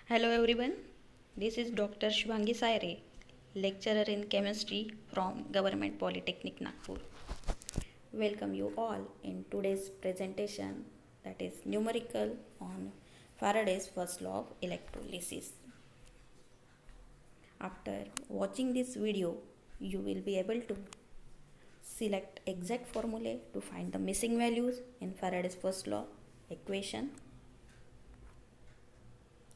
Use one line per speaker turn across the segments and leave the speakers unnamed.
Hello everyone, this is Dr. Shubhangi Saire, lecturer in chemistry from Government Polytechnic Nagpur. Welcome you all in today's presentation, that is numerical on Faraday's first law of electrolysis. After watching this video, you will be able to select exact formulae to find the missing values in Faraday's first law equation.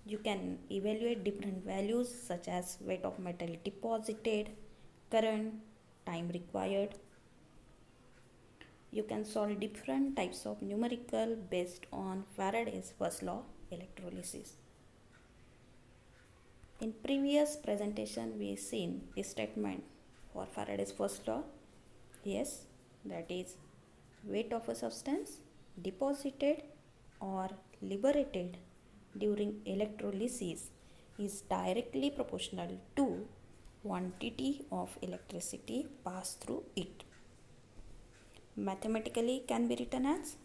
You can evaluate different values such as weight of metal deposited, current, time required. You can solve different types of numerical based on Faraday's first law electrolysis. In previous presentation we seen a statement for Faraday's first law. Yes, that is weight of a substance deposited or liberated during electrolysis is directly proportional to quantity of electricity passed through it. Mathematically can be written as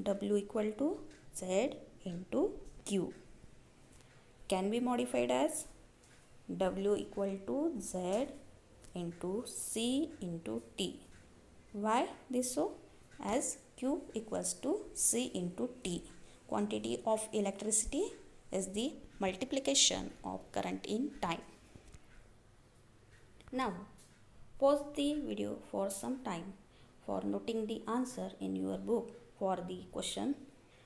W equal to Z into Q. Can be modified as W equal to Z into C into T. Why this so? As Q equals to C into T. Quantity of electricity is the multiplication of current in time. Now, pause the video for some time for noting the answer in your book for the question.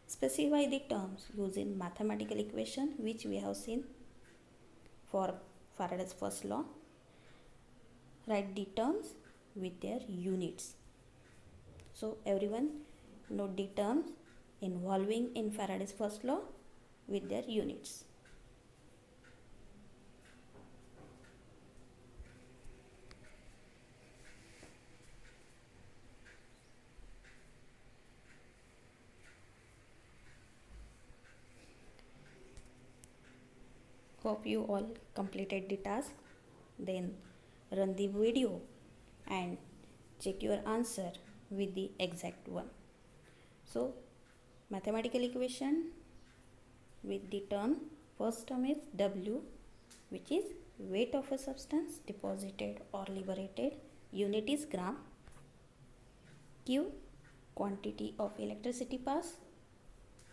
Specify the terms used in mathematical equation which we have seen for Faraday's first law. Write the terms with their units. So everyone note the terms involving in Faraday's first law with their units. Hope you all completed the task. Then run the video and check your answer with the exact one. So mathematical equation with the term, first term is W, which is weight of a substance deposited or liberated, unit is gram. Q, quantity of electricity passed,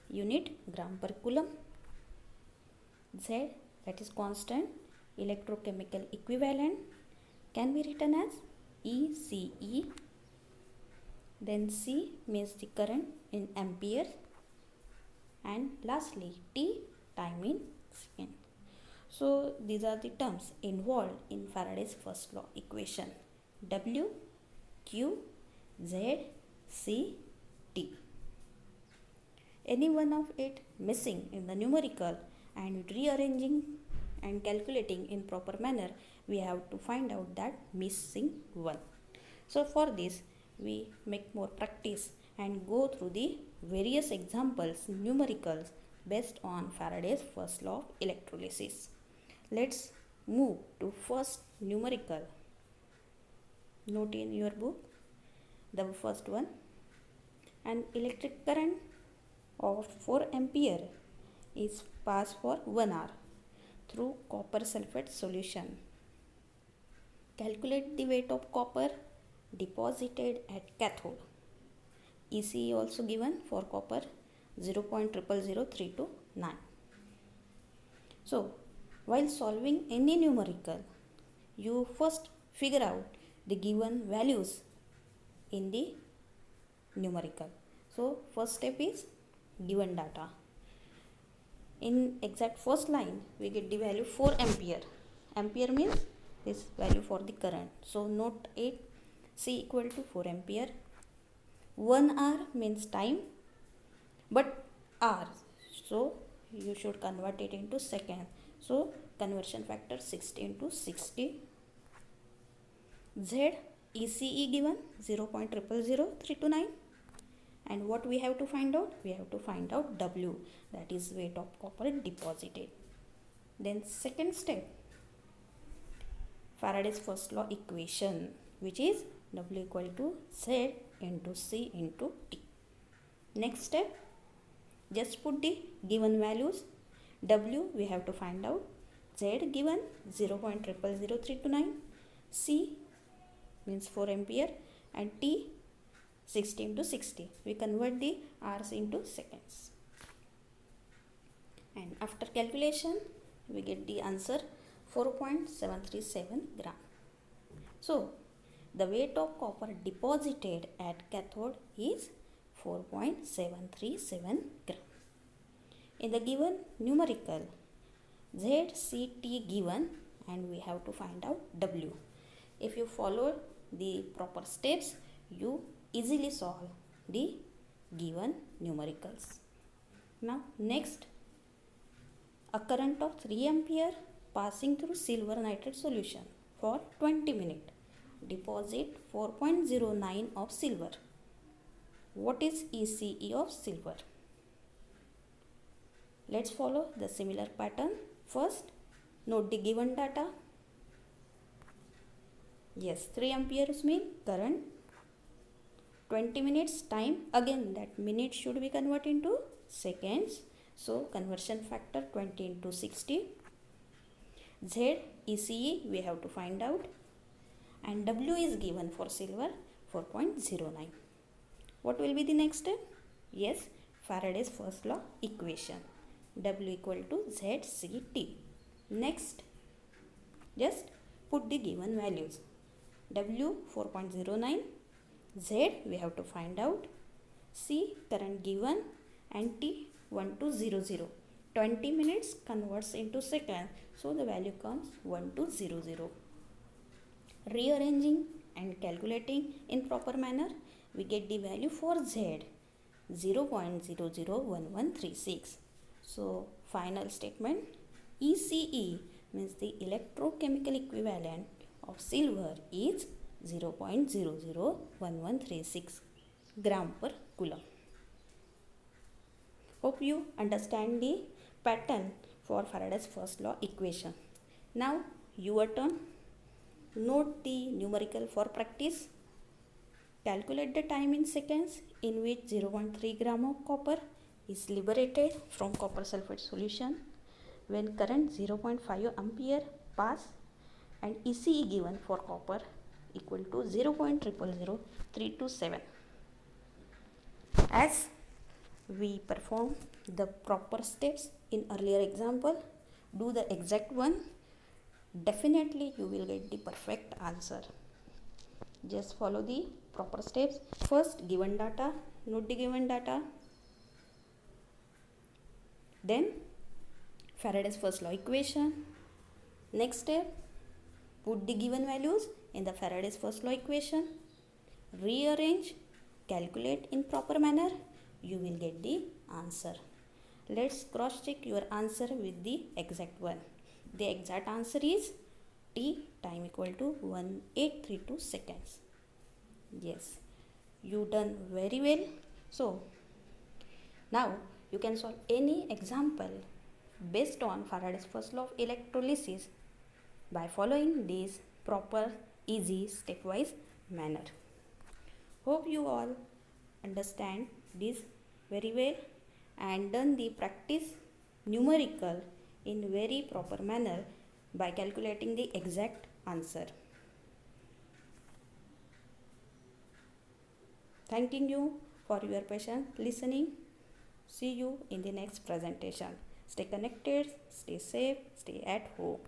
unit gram per coulomb. Z, that is constant electrochemical equivalent, can be written as ECE. Then C means the current in ampere, and lastly T, time in second. So these are the terms involved in Faraday's first law equation: W, Q, Z, C, T. Any one of it missing in the numerical and rearranging and calculating in proper manner, we have to find out that missing one. So for this we make more practice and go through the various examples, numericals based on Faraday's first law of electrolysis. Let's move to first numerical. Note in your book the first one: an electric current of 4 ampere is passed for 1 hour through copper sulfate solution. Calculate the weight of copper deposited at cathode. ECE also given for copper 0.0000329. So while solving any numerical, you first figure out the given values in the numerical. So first step is given data. In exact first line we get the value 4 ampere. Ampere means this value for the current. So note it, C equal to 4 ampere. 1 hour means time, but hour, so you should convert it into second. So conversion factor 60 into 60. Z, ECE given 0.0000329. And what we have to find out? We have to find out W, that is weight of copper deposited. Then second step, Faraday's first law equation, which is W equal to Z into C into T. Next step, just put the given values. W we have to find out. Z given 0.0000329. C means 4 ampere and T 60 into 60. We convert the hours into seconds. And after calculation, we get the answer 4.737 gram. So, the weight of copper deposited at cathode is 4.737 gram. In the given numerical, ZCT given and we have to find out W. If you follow the proper steps, you easily solve the given numericals. Now next, a current of 3 ampere passing through silver nitrate solution for 20 minutes. Deposit 4.09 of silver. What is ECE of silver? Let's follow the similar pattern. First, note the given data. Yes, 3 amperes mean current. 20 minutes time. Again, that minute should be converted into seconds. So, conversion factor 20 into 60. Z, ECE we have to find out. And W is given for silver 4.09. What will be the next step? Yes, Faraday's first law equation. W equal to ZCT. Next, just put the given values. W 4.09, Z we have to find out, C current given and T 1200. 20 minutes converts into second, so the value comes 1200. Rearranging and calculating in proper manner, we get the value for Z 0.001136. So final statement, ECE means the electrochemical equivalent of silver is 0.001136 gram per coulomb. Hope you understand the pattern for Faraday's first law equation. Now your turn. Note the numerical for practice. Calculate the time in seconds in which 0.3 gram of copper is liberated from copper sulfate solution when current 0.5 ampere pass and ECE given for copper equal to 0.000327. As we perform the proper steps in earlier example, do the exact one. Definitely you will get the perfect answer. Just follow the proper steps. First, given data, note the given data. Then Faraday's first law equation. Next step, put the given values in the Faraday's first law equation. Rearrange, calculate in proper manner. You will get the answer. Let's cross check your answer with the exact one. The exact answer is T time equal to 1832 seconds. Yes, you done very well. So now you can solve any example based on Faraday's first law of electrolysis by following this proper, easy, stepwise manner. Hope you all understand this very well and done the practice numerical in very proper manner by calculating the exact answer. Thanking you for your patient listening. See you in the next presentation. Stay connected, stay safe, stay at home.